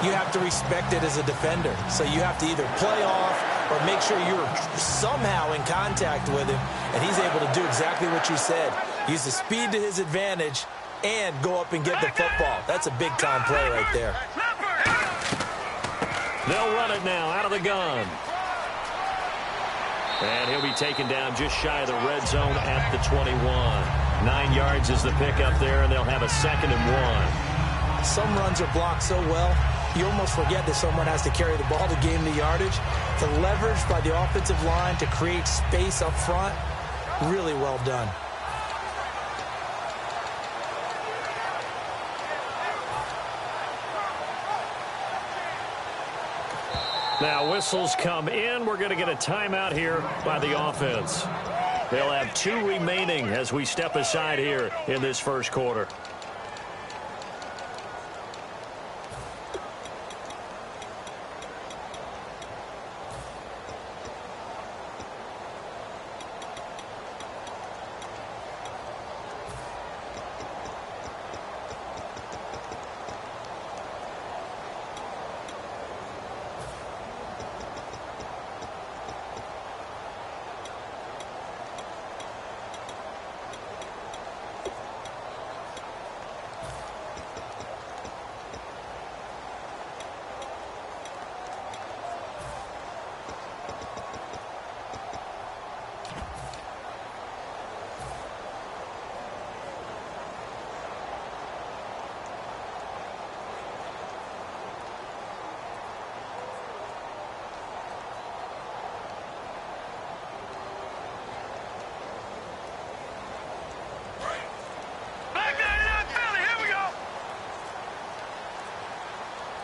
you have to respect it as a defender. So you have to either play off or make sure you're somehow in contact with him, and he's able to do exactly what you said. Use the speed to his advantage and go up and get the football. That's a big-time play right there. They'll run it now out of the gun. And he'll be taken down just shy of the red zone at the 21. 9 yards is the pickup there, and they'll have a 2nd and 1. Some runs are blocked so well, you almost forget that someone has to carry the ball to gain the yardage. The leverage by the offensive line to create space up front, really well done. Now whistles come in. We're going to get a timeout here by the offense. They'll have 2 remaining as we step aside here in this first quarter.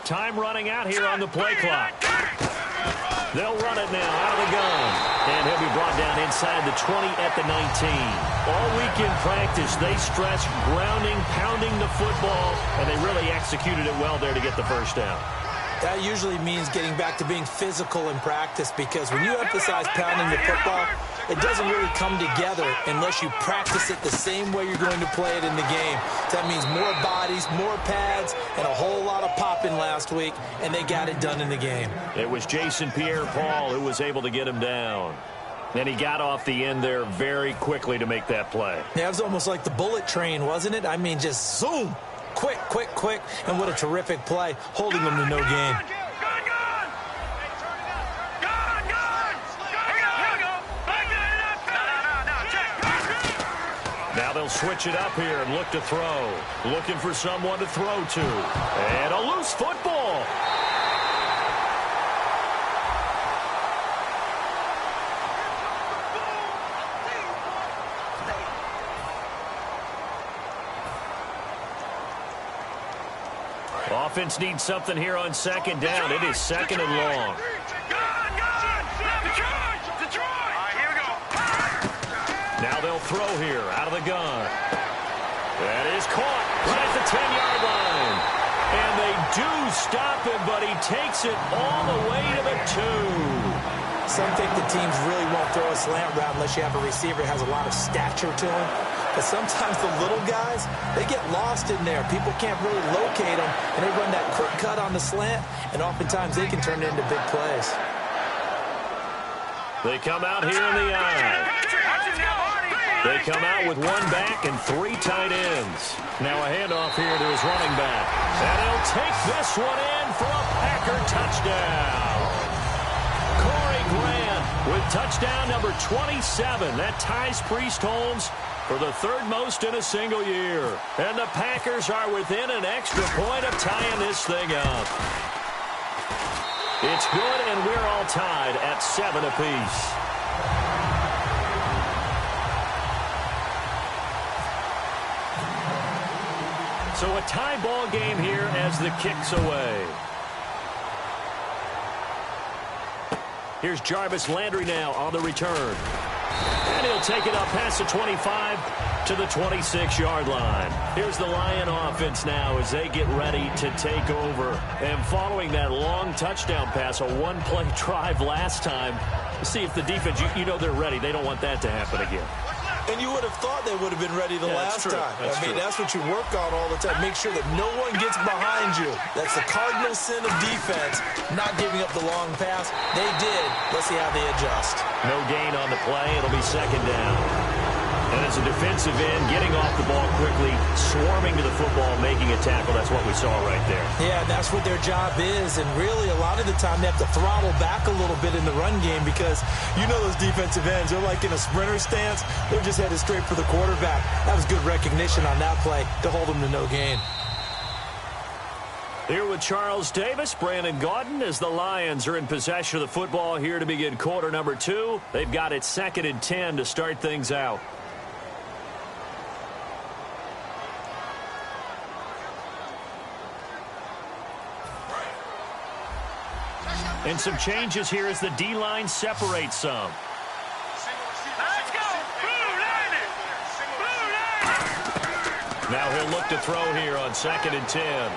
Time running out here on the play clock. They'll run it now out of the gun. And he'll be brought down inside the 20 at the 19. All week in practice, they stress grounding, pounding the football, and they really executed it well there to get the first down. That usually means getting back to being physical in practice, because when you emphasize pounding the football, it doesn't really come together unless you practice it the same way you're going to play it in the game. So that means more bodies, more pads, and a whole lot of popping last week, and they got it done in the game. It was Jason Pierre-Paul who was able to get him down. And he got off the end there very quickly to make that play. Yeah, it was almost like the bullet train, wasn't it? I mean, just zoom. Quick, quick, quick. And what a terrific play, holding them to no gain. Now they'll switch it up here and look to throw. Looking for someone to throw to. And a loose football. Offense needs something here on 2nd down. It is 2nd and long. Now they'll throw here out of the gun. That is caught right at the 10-yard line. And they do stop him, but he takes it all the way to the 2. Some think the teams really won't throw a slant route unless you have a receiver that has a lot of stature to him. But sometimes the little guys, they get lost in there. People can't really locate them, and they run that quick cut on the slant, and oftentimes they can turn it into big plays. They come out here in the eye. They come out with 1 back and 3 tight ends. Now a handoff here to his running back. And he'll take this one in for a Packer touchdown. Corey Grant with touchdown number 27. That ties Priest Holmes for the 3rd most in a single year. And the Packers are within an extra point of tying this thing up. It's good, and we're all tied at 7 apiece. So a tie ball game here as the kick's away. Here's Jarvis Landry now on the return. And he'll take it up past the 25 to the 26-yard line. Here's the Lion offense now as they get ready to take over. And following that long touchdown pass, a 1-play drive last time, see if the defense, you know they're ready. They don't want that to happen again. And you would have thought they would have been ready the last time. That's what you work on all the time. Make sure that no one gets behind you. That's the cardinal sin of defense, not giving up the long pass. They did. Let's see how they adjust. No gain on the play. It'll be second down. And as a defensive end, getting off the ball quickly, swarming to the football, making a tackle, that's what we saw right there. Yeah, that's what their job is. And really, a lot of the time, they have to throttle back a little bit in the run game because you know those defensive ends, they're like in a sprinter stance. They're just headed straight for the quarterback. That was good recognition on that play to hold them to no gain. Here with Charles Davis, Brandon Gaudin, as the Lions are in possession of the football here to begin quarter number 2. They've got it 2nd and 10 to start things out. And some changes here as the D-line separates some. Let's go! Now he'll look to throw here on 2nd and 10.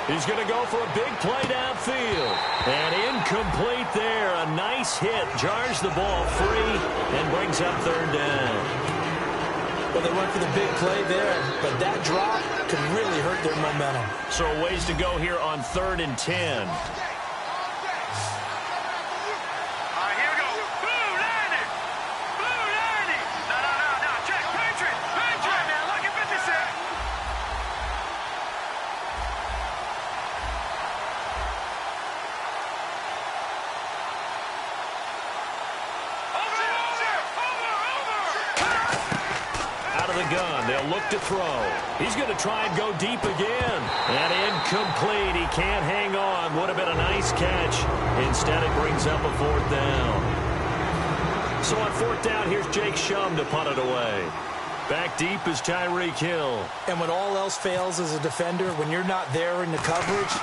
He's going to go for a big play downfield. And incomplete there. A nice hit. Jars the ball free and brings up 3rd down. Well, they went for the big play there, but that drop could really hurt their momentum. So a ways to go here on 3rd and 10. They'll look to throw. He's going to try and go deep again. And incomplete. He can't hang on. Would have been a nice catch. Instead, it brings up a 4th down. So on 4th down, here's Jake Shum to punt it away. Back deep is Tyreek Hill. And when all else fails as a defender, when you're not there in the coverage,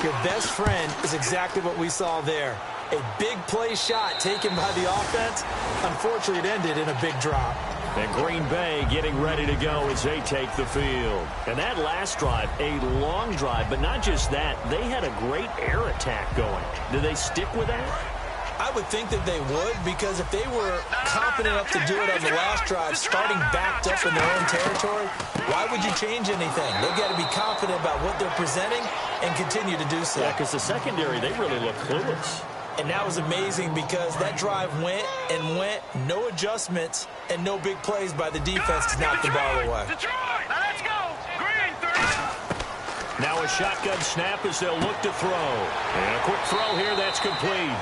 your best friend is exactly what we saw there. A big play shot taken by the offense. Unfortunately, it ended in a big drop. And Green Bay getting ready to go as they take the field. And that last drive, a long drive, but not just that. They had a great air attack going. Do they stick with that? I would think that they would, because if they were confident enough to do it on the last drive, starting backed up in their own territory, why would you change anything? They've got to be confident about what they're presenting and continue to do so. Yeah, because the secondary, they really look clueless. And that was amazing because that drive went and went, no adjustments, and no big plays by the defense to knock the ball away. Now let's go. Green 3. Now a shotgun snap as they'll look to throw. And a quick throw here, that's complete.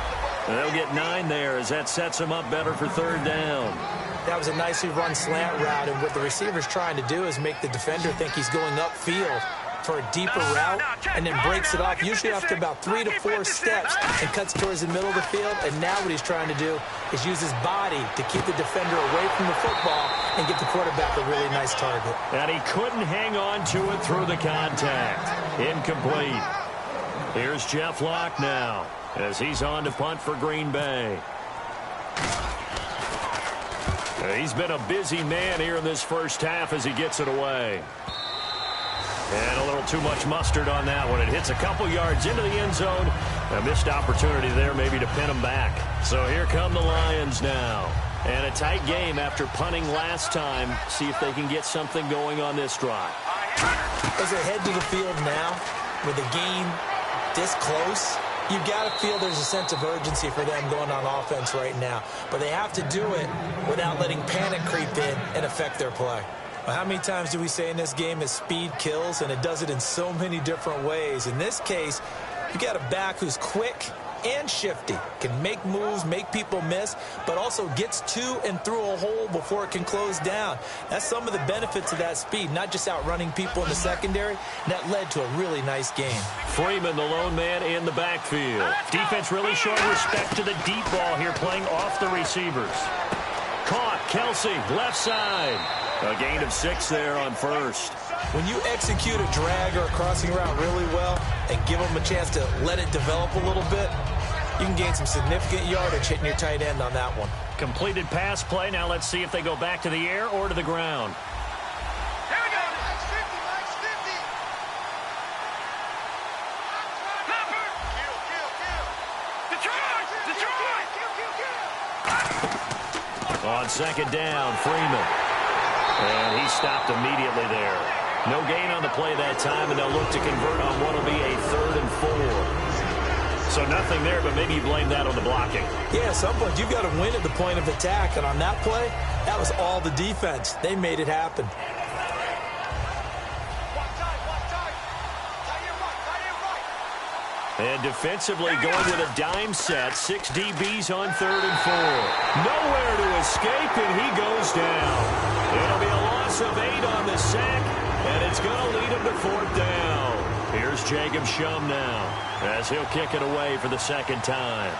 And they'll get 9 there as that sets them up better for 3rd down. That was a nicely run slant route, and what the receiver's trying to do is make the defender think he's going upfield for a deeper route, and then breaks it off, usually after about 3 to 4 steps, and cuts towards the middle of the field. And now what he's trying to do is use his body to keep the defender away from the football and get the quarterback a really nice target. And he couldn't hang on to it through the contact. Incomplete. Here's Jeff Locke now as he's on to punt for Green Bay. He's been a busy man here in this first half as he gets it away. And a little too much mustard on that one. It hits a couple yards into the end zone. A missed opportunity there maybe to pin him back. So here come the Lions now. And a tight game after punting last time. See if they can get something going on this drive. As they head to the field now, with the game this close, you've got to feel there's a sense of urgency for them going on offense right now. But they have to do it without letting panic creep in and affect their play. Well, how many times do we say in this game that speed kills, and it does it in so many different ways? In this case, you got a back who's quick and shifty, can make moves, make people miss, but also gets to and through a hole before it can close down. That's some of the benefits of that speed, not just outrunning people in the secondary. And that led to a really nice game. Freeman, the lone man in the backfield. Defense really showing respect to the deep ball here, playing off the receivers. Caught, Kelsey, left side. A gain of 6 there on first. When you execute a drag or a crossing route really well and give them a chance to let it develop a little bit, you can gain some significant yardage hitting your tight end on that one. Completed pass play. Now let's see if they go back to the air or to the ground. Here we go. Max 50, Detroit! On second down, Freeman. And he stopped immediately there. No gain on the play that time, and they'll look to convert on what will be a 3rd and 4. So nothing there, but maybe you blame that on the blocking. Yeah, at some point, you've got to win at the point of attack. And on that play, that was all the defense. They made it happen. And defensively going with a dime set. 6 DBs on 3rd and 4. Nowhere to escape, and he goes down. It'll be a loss of 8 on the sack, and it's going to lead him to 4th down. Here's Jacob Shum now, as he'll kick it away for the 2nd time.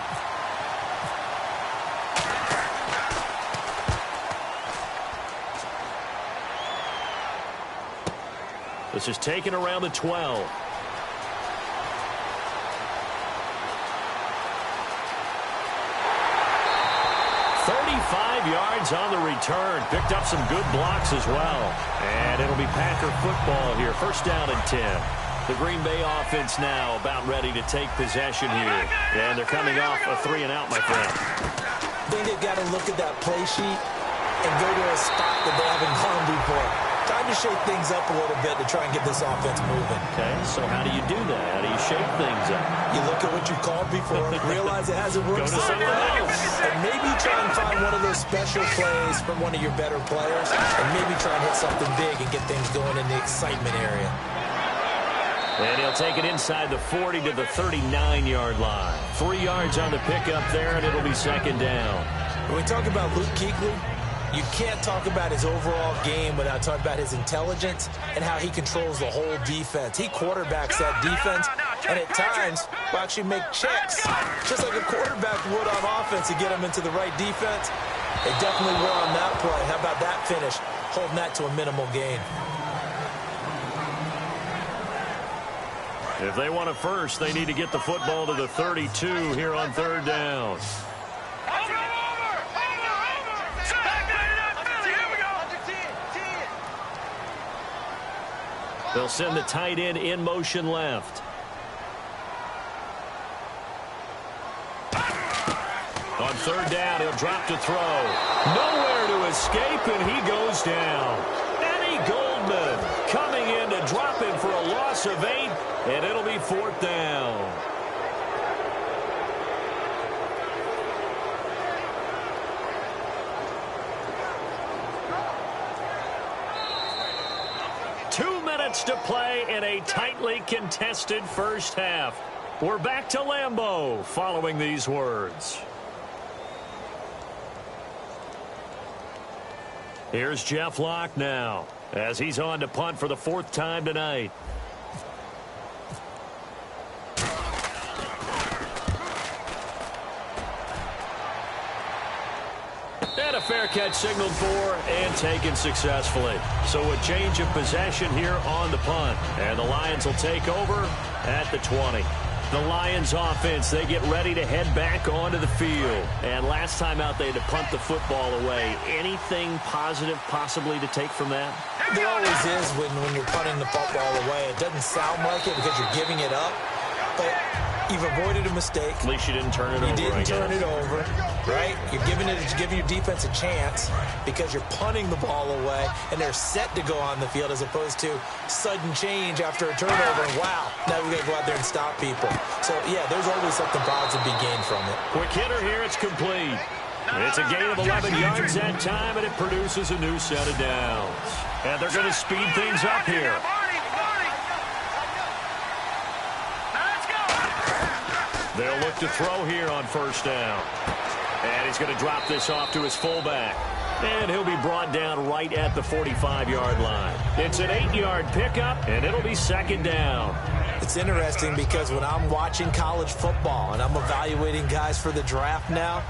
This is taken around the 12. 35 yards on the return. Picked up some good blocks as well. And it'll be Packer football here. 1st down and 10. The Green Bay offense now about ready to take possession here. And they're coming off a 3-and-out, my friend. I think they've got to look at that play sheet and go to a spot that they haven't gone before. Time to shake things up a little bit to try and get this offense moving. Okay, so how do you do that? How do you shake things up? You look at what you called before, realize it hasn't worked somewhere else, and maybe try and find one of those special plays from one of your better players, and maybe try and hit something big and get things going in the excitement area. And he'll take it inside the 40 to the 39-yard line. 3 yards on the pickup there, and it'll be 2nd down. When we talk about Luke Kuechly, you can't talk about his overall game without talking about his intelligence and how he controls the whole defense. He quarterbacks that defense, and at times will actually make checks, just like a quarterback would on offense to get him into the right defense. They definitely were on that play. How about that finish, holding that to a minimal gain? If they want a first, they need to get the football to the 32 here on 3rd down. They'll send the tight end in motion left. On 3rd down, he'll drop to throw. Nowhere to escape, and he goes down. Eddie Goldman coming in to drop him for a loss of 8, and it'll be 4th down. To play in a tightly contested first half. We're back to Lambeau following these words. Here's Jeff Locke now as he's on to punt for the 4th time tonight. And a fair catch signaled for and taken successfully. So a change of possession here on the punt. And the Lions will take over at the 20. The Lions offense, they get ready to head back onto the field. And last time out, they had to punt the football away. Anything positive possibly to take from that? There always is when you're punting the football away. It doesn't sound like it because you're giving it up. But you've avoided a mistake. At least you didn't turn it over. You didn't turn it over, right? You're giving your defense a chance because you're punting the ball away, and they're set to go on the field as opposed to sudden change after a turnover. And wow, now we've got to go out there and stop people. So, yeah, there's always something positive to be gained from it. Quick hitter here. It's complete. It's a gain of 11 yards that time, and it produces a new set of downs. And they're going to speed things up here. They'll look to throw here on 1st down. And he's going to drop this off to his fullback. And he'll be brought down right at the 45-yard line. It's an 8-yard pickup, and it'll be 2nd down. It's interesting because when I'm watching college football and I'm evaluating guys for the draft now,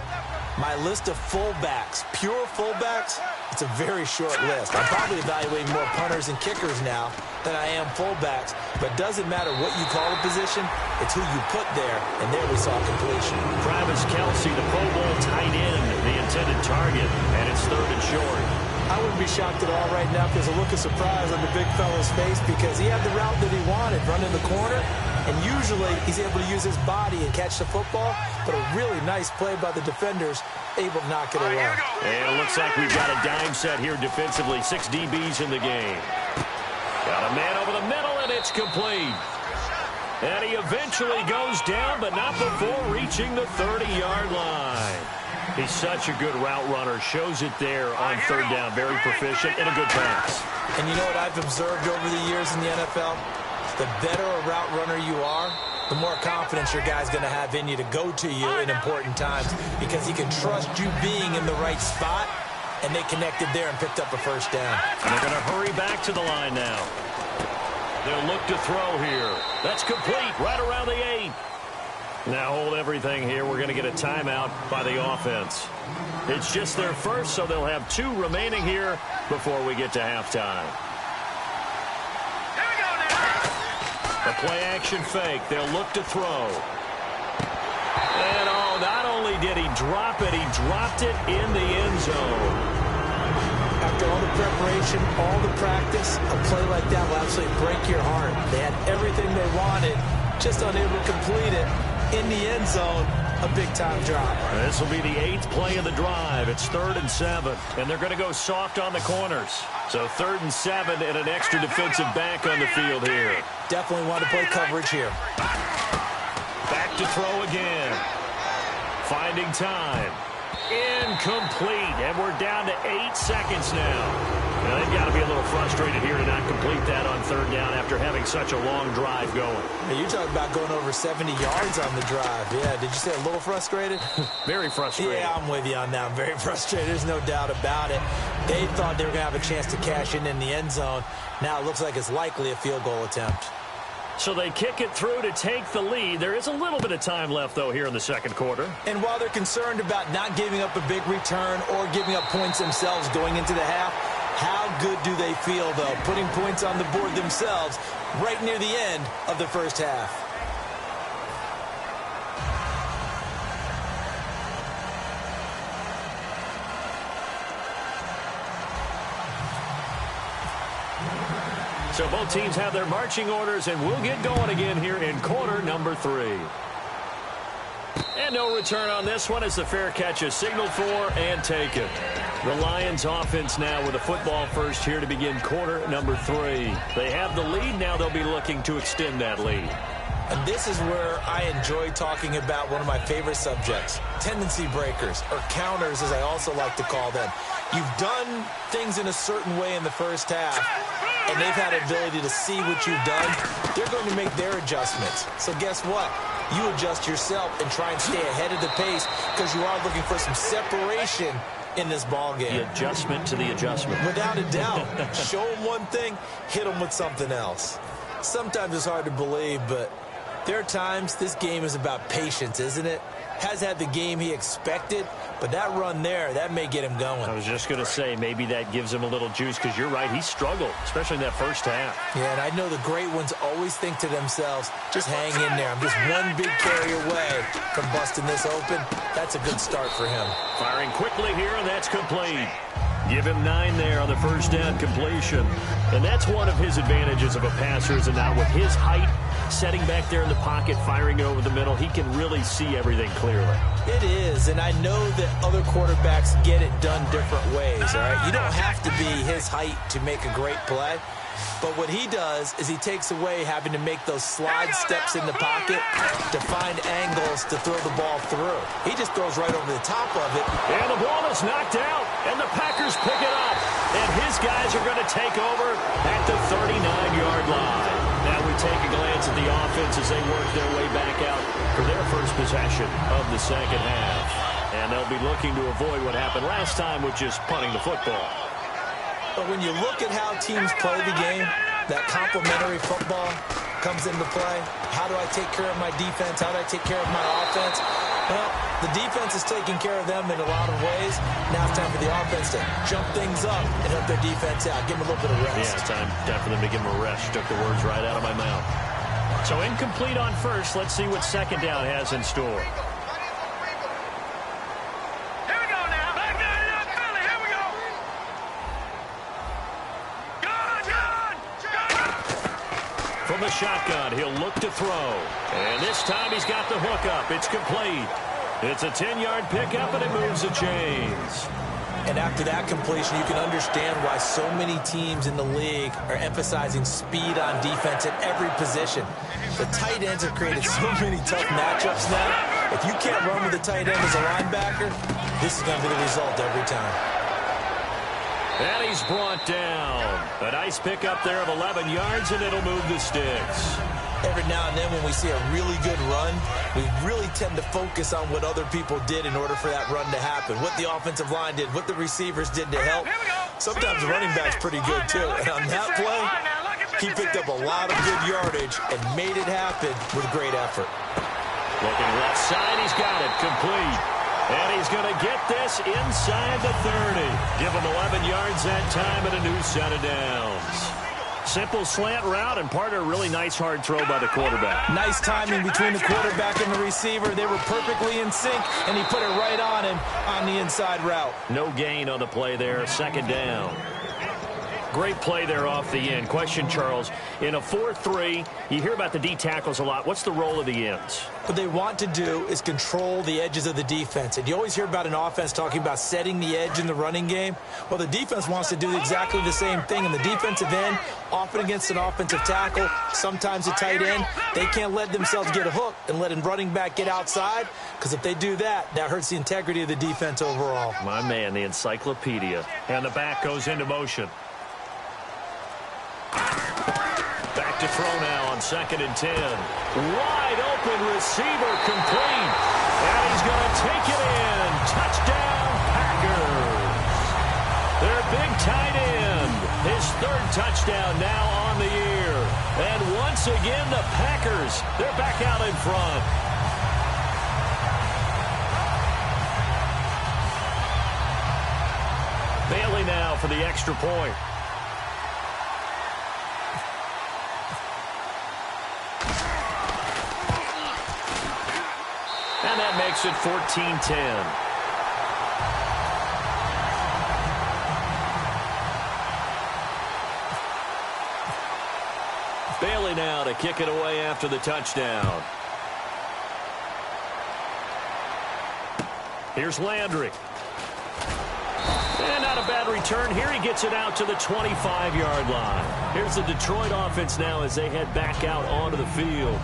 my list of fullbacks, pure fullbacks, it's a very short list. I'm probably evaluating more punters and kickers now than I am fullbacks. But it doesn't matter what you call a position, it's who you put there. And there we saw completion. Travis Kelce, the Pro Bowl tight end, the intended target, and it's 3rd and short. I wouldn't be shocked at all right now if there's a look of surprise on the big fella's face because he had the route that he wanted, running the corner, And usually he's able to use his body and catch the football, but a really nice play by the defenders, able to knock it away. And it looks like we've got a dime set here defensively. 6 DBs in the game. Got a man over the middle, and it's complete. And he eventually goes down, but not before reaching the 30-yard line. He's such a good route runner. Shows it there on third down. Very proficient and a good pass. And you know what I've observed over the years in the NFL? The better a route runner you are, the more confidence your guy's going to have in you to go to you in important times, because he can trust you being in the right spot, and they connected there and picked up a first down. And they're going to hurry back to the line now. They'll look to throw here. That's complete right around the 8. Now hold everything here. We're going to get a timeout by the offense. It's just their first, so they'll have 2 remaining here before we get to halftime. Here we go now. A play-action fake. They'll look to throw. And, oh, not only did he drop it, he dropped it in the end zone. After all the preparation, all the practice, a play like that will absolutely break your heart. They had everything they wanted, just unable to complete it. In the end zone, a big-time drop. This will be the 8th play of the drive. It's 3rd and 7, and they're going to go soft on the corners. So 3rd and 7 and an extra defensive back on the field here. Definitely want to play coverage here. Back to throw again. Finding time. Incomplete, and we're down to 8 seconds now. Now, they've got to be a little frustrated here to not complete that on 3rd down after having such a long drive going. Hey, you're talking about going over 70 yards on the drive. Yeah, did you say a little frustrated? Very frustrated. Yeah, I'm with you on that. I'm very frustrated. There's no doubt about it. They thought they were going to have a chance to cash in the end zone. Now it looks like it's likely a field goal attempt. So they kick it through to take the lead. There is a little bit of time left, though, here in the second quarter. And while they're concerned about not giving up a big return or giving up points themselves going into the half, how good do they feel, though, putting points on the board themselves right near the end of the first half? So both teams have their marching orders, and we'll get going again here in quarter number 3. And no return on this one as the fair catch is signaled for and taken. The Lions offense now with a football first here to begin quarter number 3. They have the lead. Now they'll be looking to extend that lead. And this is where I enjoy talking about one of my favorite subjects, tendency breakers, or counters as I also like to call them. You've done things in a certain way in the first half, and they've had an ability to see what you've done. They're going to make their adjustments. So guess what? You adjust yourself and try and stay ahead of the pace because you are looking for some separation in this ball game. The adjustment to the adjustment. Without a doubt. Show them one thing, hit them with something else. Sometimes it's hard to believe, but there are times this game is about patience, isn't it? Has had the game he expected, but that run there, that may get him going. I was just going to say, maybe that gives him a little juice because you're right, he struggled, especially in that first half. Yeah, and I know the great ones always think to themselves, just hang in there. I'm just one big carry away from busting this open. That's a good start for him. Firing quickly here, and that's complete. Give him 9 there on the first down completion. And that's one of his advantages of a passer, is that now with his height, setting back there in the pocket, firing it over the middle, he can really see everything clearly. It is, and I know that other quarterbacks get it done different ways, all right? You don't have to be his height to make a great play. But what he does is he takes away having to make those slide steps in the pocket to find angles to throw the ball through. He just throws right over the top of it. And the ball is knocked out, and the Packers pick it up. And his guys are going to take over at the 39-yard line. Now we take a glance at the offense as they work their way back out for their first possession of the second half. And they'll be looking to avoid what happened last time, which is punting the football. But when you look at how teams play the game, that complementary football comes into play. How do I take care of my defense? How do I take care of my offense? Well, the defense is taking care of them in a lot of ways. Now it's time for the offense to jump things up and help their defense out. Give them a little bit of rest. Yeah, it's time for them to give them a rest. Took the words right out of my mouth. So incomplete on first. Let's see what second down has in store. From the shotgun. He'll look to throw. And this time he's got the hook up. It's complete. It's a 10-yard pickup, and it moves the chains. And after that completion, you can understand why so many teams in the league are emphasizing speed on defense at every position. The tight ends have created so many tough matchups now. If you can't run with the tight end as a linebacker, this is going to be the result every time. And he's brought down. A nice pickup there of 11 yards, and it'll move the sticks. Every now and then when we see a really good run, we really tend to focus on what other people did in order for that run to happen, what the offensive line did, what the receivers did to help. Sometimes the running back's pretty good, too. And on that play, he picked up a lot of good yardage and made it happen with great effort. Looking left side, he's got it, complete. And he's going to get this inside the 30. Give him 11 yards that time and a new set of downs. Simple slant route, and part of a really nice hard throw by the quarterback. Nice timing between the quarterback and the receiver. They were perfectly in sync, and he put it right on him on the inside route. No gain on the play there, second down. Great play there off the end. Question, Charles, in a 4-3, you hear about the D tackles a lot. What's the role of the ends? What they want to do is control the edges of the defense. And you always hear about an offense talking about setting the edge in the running game. Well, the defense wants to do exactly the same thing. And the defensive end, often against an offensive tackle, sometimes a tight end, they can't let themselves get a hook and let a running back get outside. Because if they do that, that hurts the integrity of the defense overall. My man, the encyclopedia. And the back goes into motion. Back to throw now on 2nd and 10. Wide open receiver, complete. And he's going to take it in. Touchdown, Packers. Their big tight end. His 3rd touchdown now on the year. And once again, the Packers, they're back out in front. Bailey now for the extra point. And that makes it 14-10. Bailey now to kick it away after the touchdown. Here's Landry. And not a bad return. Here he gets it out to the 25-yard line. Here's the Detroit offense now as they head back out onto the field.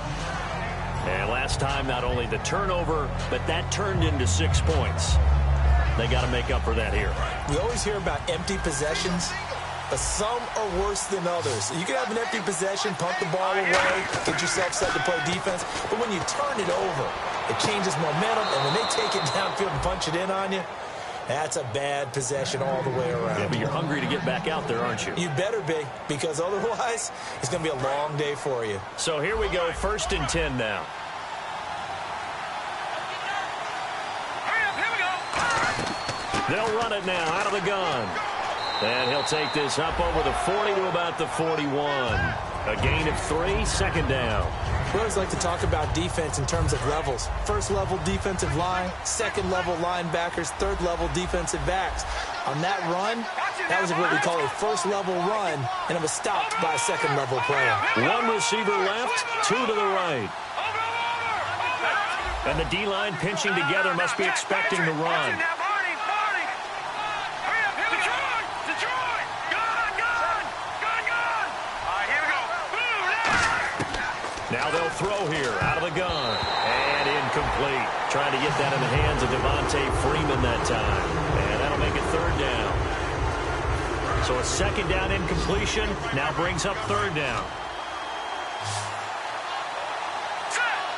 And last time, not only the turnover, but that turned into 6 points. They got to make up for that here. We always hear about empty possessions, but some are worse than others. You can have an empty possession, pump the ball away, get yourself set to play defense, but when you turn it over, it changes momentum, and when they take it downfield and punch it in on you, that's a bad possession all the way around. Yeah, but you're hungry to get back out there, aren't you? You better be, because otherwise, it's going to be a long day for you. So here we go, 1st and 10 now. They'll run it now out of the gun. And he'll take this up over the 40 to about the 41. A gain of 3, second down. We always like to talk about defense in terms of levels. First level defensive line, second level linebackers, third level defensive backs. On that run, that was what we call a first level run, and it was stopped by a second level player. 1 receiver left, 2 to the right. And the D-line pinching together must be expecting the run. Now they'll throw here, out of the gun, and incomplete. Trying to get that in the hands of Devontae Freeman that time, and that'll make it 3rd down. So a 2nd down incompletion now brings up 3rd down.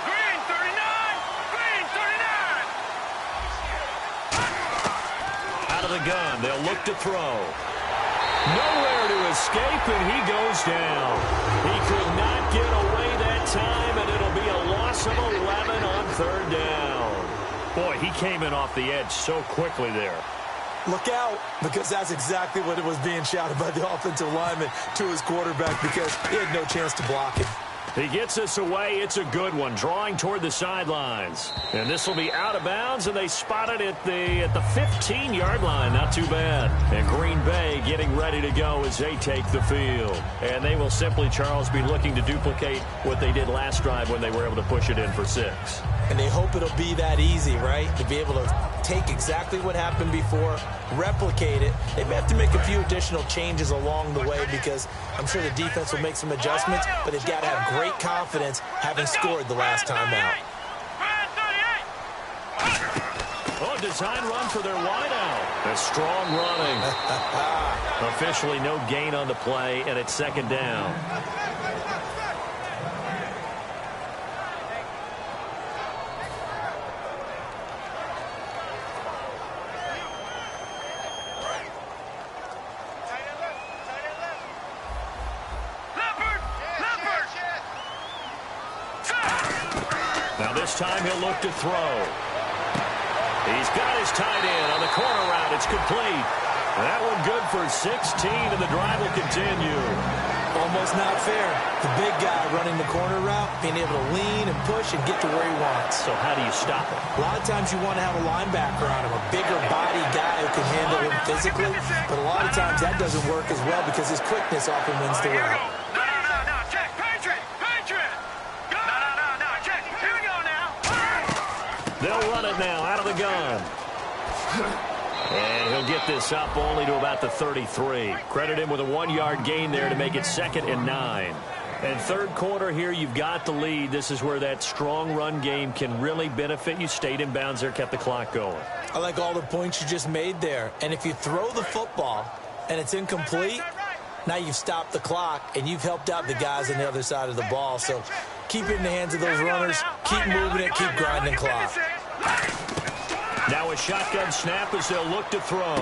Green 39! Green 39! Out of the gun, they'll look to throw. Nowhere to escape, and he goes down. He could not get away that time, and it'll be a loss of 11 on 3rd down. Boy, he came in off the edge so quickly there. Look out, because that's exactly what it was being shouted by the offensive lineman to his quarterback, because he had no chance to block it. He gets this away. It's a good one, drawing toward the sidelines. And this will be out of bounds, and they spot it at the 15-yard line. Not too bad. And Green Bay getting ready to go as they take the field. And they will simply, Charles, be looking to duplicate what they did last drive when they were able to push it in for 6. And they hope it'll be that easy, right? To be able to take exactly what happened before, replicate it. They may have to make a few additional changes along the way because I'm sure the defense will make some adjustments, but they've got to have great confidence having scored the last time out. Oh, design run for their wideout. A strong running. Officially no gain on the play, and it's 2nd down. This time he'll look to throw. He's got his tight end on the corner route. It's complete. That one good for 16, and the drive will continue. Almost not fair. The big guy running the corner route, being able to lean and push and get to where he wants. So how do you stop it? A lot of times you want to have a linebacker on him, a bigger body guy who can handle him physically, but a lot of times that doesn't work as well because his quickness often wins the route. They'll run it now out of the gun. And he'll get this up only to about the 33. Credit him with a 1-yard gain there to make it 2nd and 9. And 3rd quarter here, you've got the lead. This is where that strong run game can really benefit you. Stayed in bounds there, kept the clock going. I like all the points you just made there. And if you throw the football and it's incomplete, now you've stopped the clock and you've helped out the guys on the other side of the ball. So keep it in the hands of those runners. Keep moving it. Keep grinding clock. Now a shotgun snap as they'll look to throw.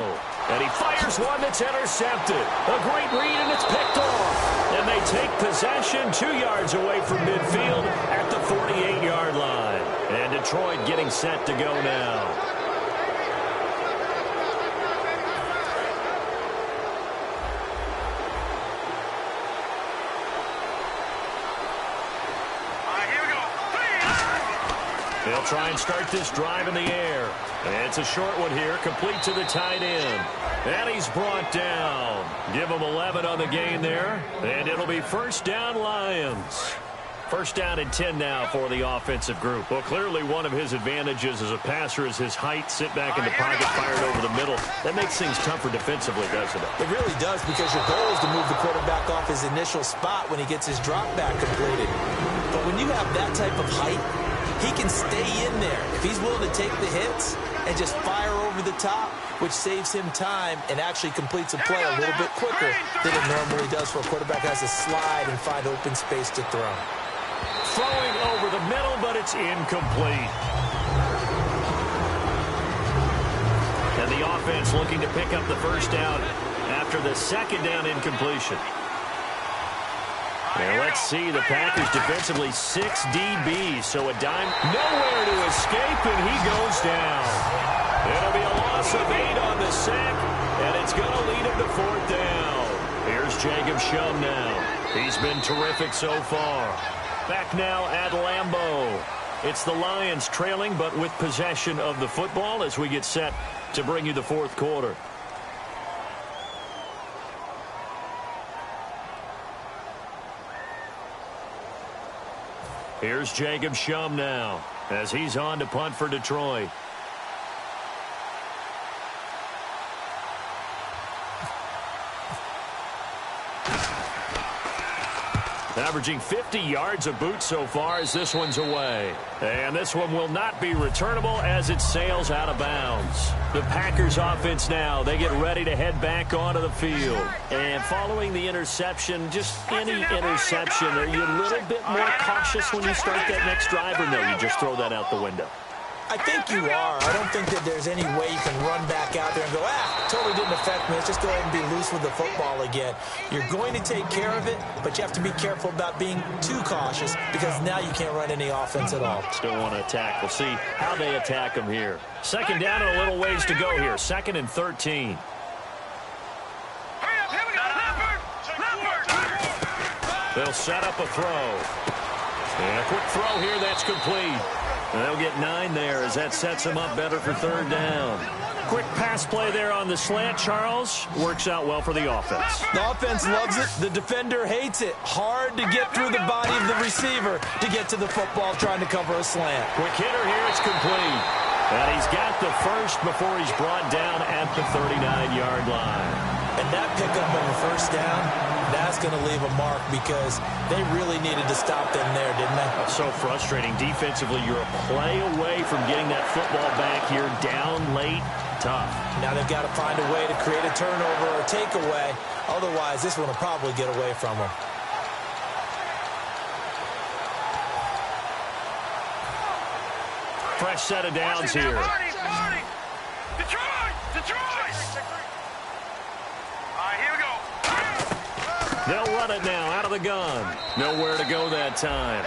And he fires one that's intercepted. A great read, and it's picked off. And they take possession 2 yards away from midfield at the 48-yard line. And Detroit getting set to go now. They'll try and start this drive in the air. And it's a short one here, complete to the tight end. And he's brought down. Give him 11 on the gain there. And it'll be 1st down Lions. 1st down and 10 now for the offensive group. Well, clearly one of his advantages as a passer is his height. Sit back in the pocket, fired over the middle. That makes things tougher defensively, doesn't it? It really does, because your goal is to move the quarterback off his initial spot when he gets his drop back completed. But when you have that type of height, he can stay in there if he's willing to take the hits and just fire over the top, which saves him time and actually completes a play a little bit quicker than it normally does for a quarterback who has to slide and find open space to throw. Throwing over the middle, but it's incomplete. And the offense looking to pick up the 1st down after the 2nd down incompletion. And let's see, the Packers defensively 6 DBs, so a dime, nowhere to escape, and he goes down. It'll be a loss of 8 on the sack, and it's going to lead him to 4th down. Here's Jacob Shum now. He's been terrific so far. Back now at Lambeau. It's the Lions trailing, but with possession of the football as we get set to bring you the 4th quarter. Here's Jacob Shum now as he's on to punt for Detroit. Averaging 50 yards a boot so far as this one's away. And this one will not be returnable as it sails out of bounds. The Packers offense now, they get ready to head back onto the field. And following the interception, just any interception, are you a little bit more cautious when you start that next drive, or no, you just throw that out the window? I think you are. I don't think that there's any way you can run back out there and go, totally didn't affect me. Let's just go ahead and be loose with the football again. You're going to take care of it, but you have to be careful about being too cautious because now you can't run any offense at all. Still want to attack. We'll see how they attack them here. 2nd down and a little ways to go here. 2nd and 13. They'll set up a throw. And a quick throw here, that's complete. And they'll get 9 there as that sets them up better for third down. Quick pass play there on the slant, Charles. Works out well for the offense. The offense loves it. The defender hates it. Hard to get through the body of the receiver to get to the football trying to cover a slant. Quick hitter here, it's complete. And he's got the first before he's brought down at the 39-yard line. And that pickup of a first down, that's going to leave a mark because they really needed to stop them there, didn't they? That's so frustrating. Defensively, you're a play away from getting that football back here down late. Tough. Now they've got to find a way to create a turnover or a takeaway. Otherwise, this one will probably get away from them. Fresh set of downs here. Detroit! All right, here we go. They'll run it now out of the gun. Nowhere to go that time.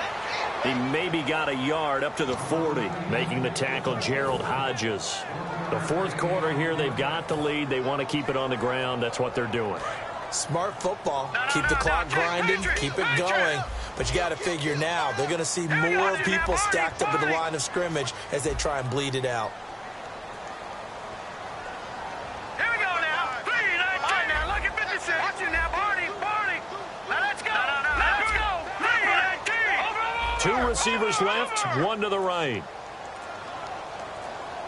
He maybe got a yard up to the 40, making the tackle Gerald Hodges. The fourth quarter here, they've got the lead. They want to keep it on the ground. That's what they're doing. Smart football. Keep the clock grinding, keep it going. But you got to figure now, they're going to see more people stacked up at the line of scrimmage as they try and bleed it out. Here we go now. 3, 9, 10. Now look at 56. Watch it now, Barney. Now let's go. Let's go. 3, 19. 2 receivers left, 1 to the right.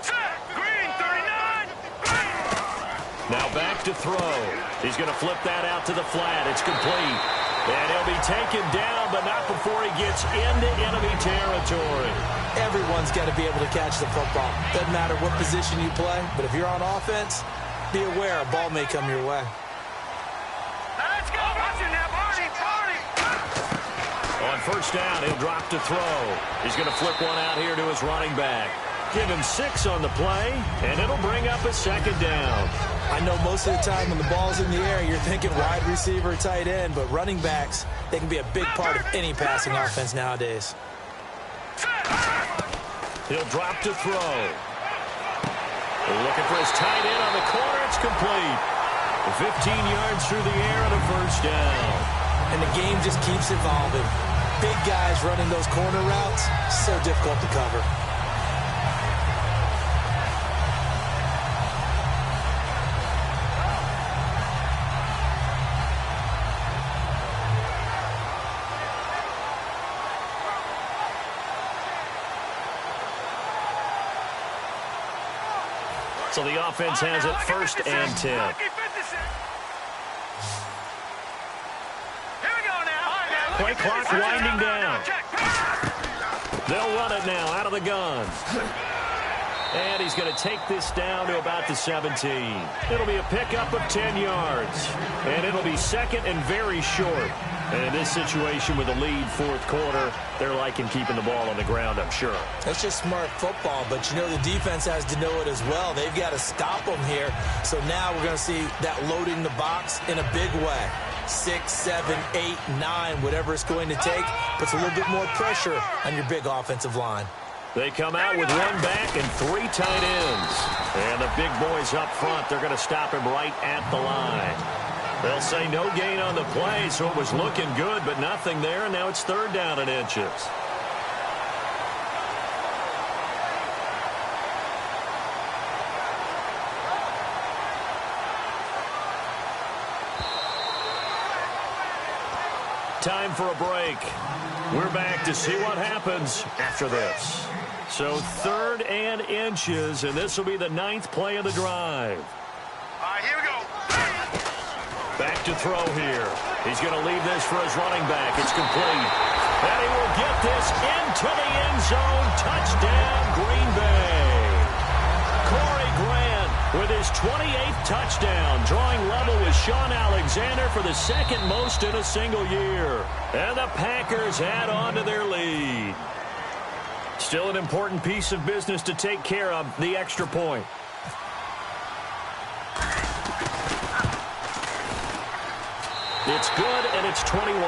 Set. Green, 39. Now back to throw. He's going to flip that out to the flat. It's complete. And he'll be taken down, but not before he gets into enemy territory. Everyone's got to be able to catch the football. Doesn't matter what position you play, but if you're on offense, be aware a ball may come your way. Now let's go. Watch it now, Barney. On first down, he'll drop to throw. He's going to flip one out here to his running back. Give him 6 on the play, and it'll bring up a second down. I know most of the time when the ball's in the air, you're thinking wide receiver, tight end, but running backs, they can be a big part of any passing offense nowadays. He'll drop to throw. Looking for his tight end on the corner. It's complete. 15 yards through the air and a first down. And the game just keeps evolving. Big guys running those corner routes, so difficult to cover. So the offense has it first and 10. Here we go now. Play clock winding down. They'll run it now out of the gun. And he's going to take this down to about the 17. It'll be a pickup of 10 yards. And it'll be second and very short. And in this situation with the lead fourth quarter, they're liking keeping the ball on the ground, I'm sure. That's just smart football, but you know the defense has to know it as well. They've got to stop them here. So now we're going to see that loading the box in a big way. 6, 7, 8, 9, whatever it's going to take, puts a little bit more pressure on your big offensive line. They come out with 1 back and 3 tight ends. And the big boys up front, they're going to stop him right at the line. They'll say no gain on the play, so it was looking good, but nothing there, and now it's third down and inches. Time for a break. We're back to see what happens after this. So 3rd and inches, and this will be the 9th play of the drive. All right, here we go. Back to throw here. He's going to leave this for his running back. It's complete. And he will get this into the end zone. Touchdown, Green Bay. Corey Grant with his 28th touchdown, drawing level with Sean Alexander for the 2nd most in a single year. And the Packers add on to their lead. Still an important piece of business to take care of, the extra point. It's good, and it's 21-10.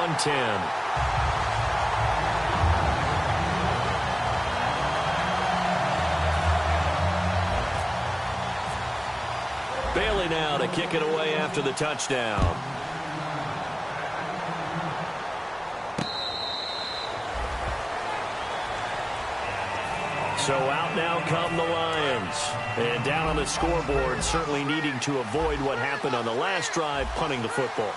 Bailey now to kick it away after the touchdown. So out now come the Lions. And down on the scoreboard, certainly needing to avoid what happened on the last drive, punting the football.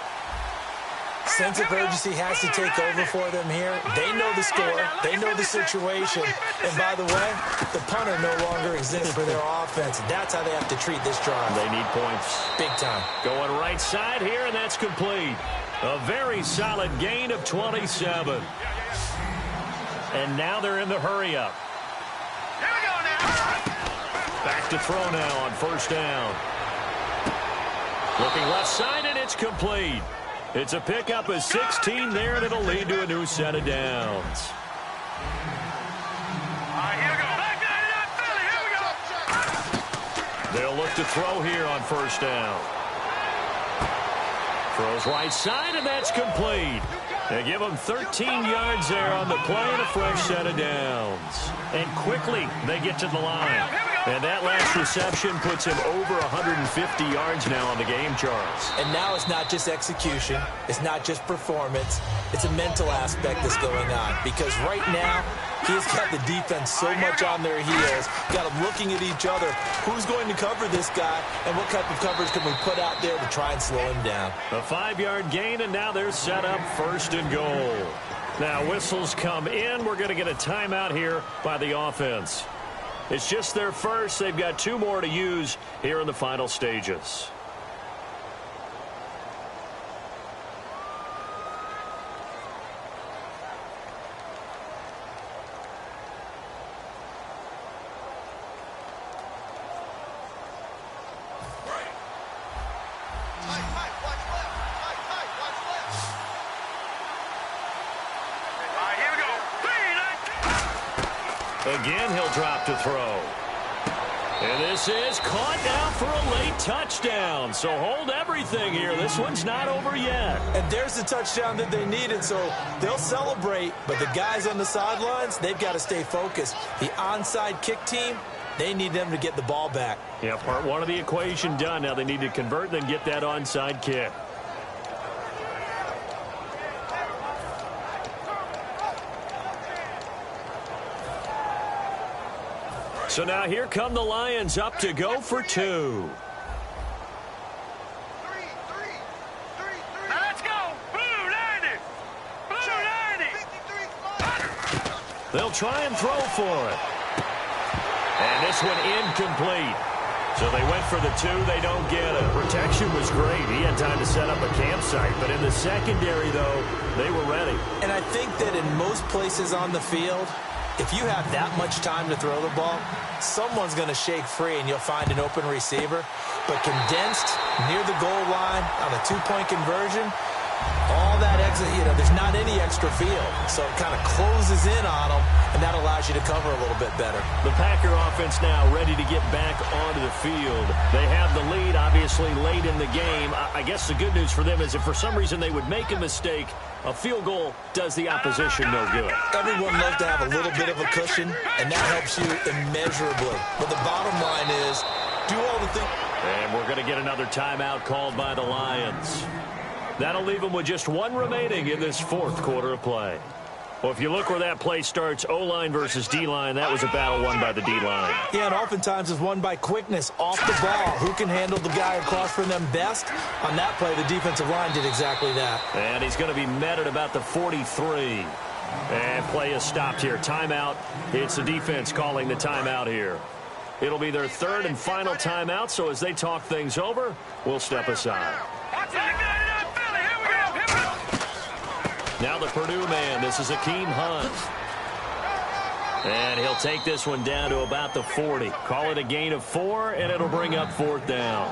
Sense of urgency has to take over for them here. They know the score. They know the situation. And by the way, the punter no longer exists for their offense. That's how they have to treat this drive. They need points. Big time. Going right side here, and that's complete. A very solid gain of 27. And now they're in the hurry-up. Here we go now. Back to throw now on first down. Looking left side, and it's complete. It's a pickup of 16 there, and it'll lead to a new set of downs. All right, here we go. Back to Philly. Here we go. They'll look to throw here on first down. Throws right side, and that's complete. They give them 13 yards there on the play and a fresh set of downs. And quickly, they get to the line. And that last reception puts him over 150 yards now on the game, Charles. And now it's not just execution. It's not just performance. It's a mental aspect that's going on. Because right now, he's got the defense so much on their heels. Got them looking at each other. Who's going to cover this guy? And what type of coverage can we put out there to try and slow him down? A 5-yard gain, and now they're set up first and goal. Now whistles come in. We're going to get a timeout here by the offense. It's just their first. They've got 2 more to use here in the final stages. Again, he'll drop to throw. And this is caught now for a late touchdown. So hold everything here. This one's not over yet. And there's the touchdown that they needed, so they'll celebrate. But the guys on the sidelines, they've got to stay focused. The onside kick team, they need them to get the ball back. Yeah, part one of the equation done. Now they need to convert and then get that onside kick. So now here come the Lions up to go for 2. Now let's go. Blue 90. Blue 90. They'll try and throw for it. And this one incomplete. So they went for the 2. They don't get it. Protection was great. He had time to set up a campsite. But in the secondary, though, they were ready. And I think that in most places on the field, if you have that much time to throw the ball, someone's going to shake free and you'll find an open receiver. But condensed near the goal line on a 2-point conversion, all that exit, there's not any extra field. So it kind of closes in on them, and that allows you to cover a little bit better. The Packer offense now ready to get back onto the field. They have the lead, obviously, late in the game. I guess the good news for them is if for some reason they would make a mistake, a field goal does the opposition no good. Everyone loves to have a little bit of a cushion, and that helps you immeasurably. But the bottom line is, do all the things. And we're going to get another timeout called by the Lions. That'll leave them with just 1 remaining in this 4th quarter of play. Well, if you look where that play starts, O-line versus D-line, that was a battle won by the D-line. Yeah, and oftentimes is won by quickness off the ball. Who can handle the guy across from them best? On that play, the defensive line did exactly that. And he's going to be met at about the 43. And play is stopped here. Timeout. It's the defense calling the timeout here. It'll be their 3rd and final timeout, so as they talk things over, we'll step aside. Now the Purdue man, this is Akeem Hunt. And he'll take this one down to about the 40. Call it a gain of 4, and it'll bring up 4th down.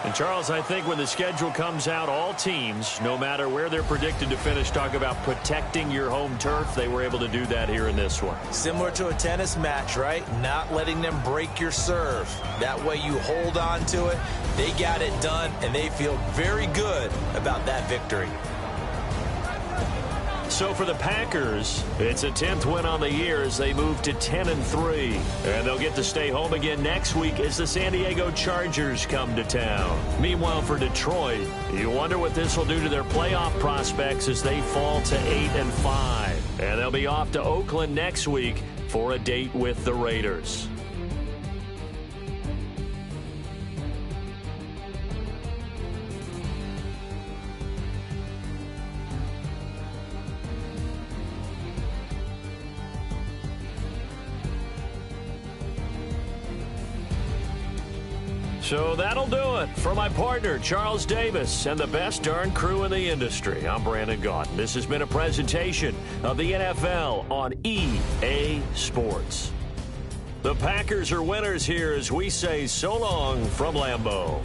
And, Charles, I think when the schedule comes out, all teams, no matter where they're predicted to finish, talk about protecting your home turf. They were able to do that here in this one. Similar to a tennis match, right? Not letting them break your serve. That way you hold on to it. They got it done, and they feel very good about that victory. So for the Packers, it's a 10th win on the year as they move to 10-3. And they'll get to stay home again next week as the San Diego Chargers come to town. Meanwhile, for Detroit, you wonder what this will do to their playoff prospects as they fall to 8-5. And they'll be off to Oakland next week for a date with the Raiders. So that'll do it. For my partner, Charles Davis, and the best darn crew in the industry, I'm Brandon Gaudin. This has been a presentation of the NFL on EA Sports. The Packers are winners here as we say so long from Lambeau.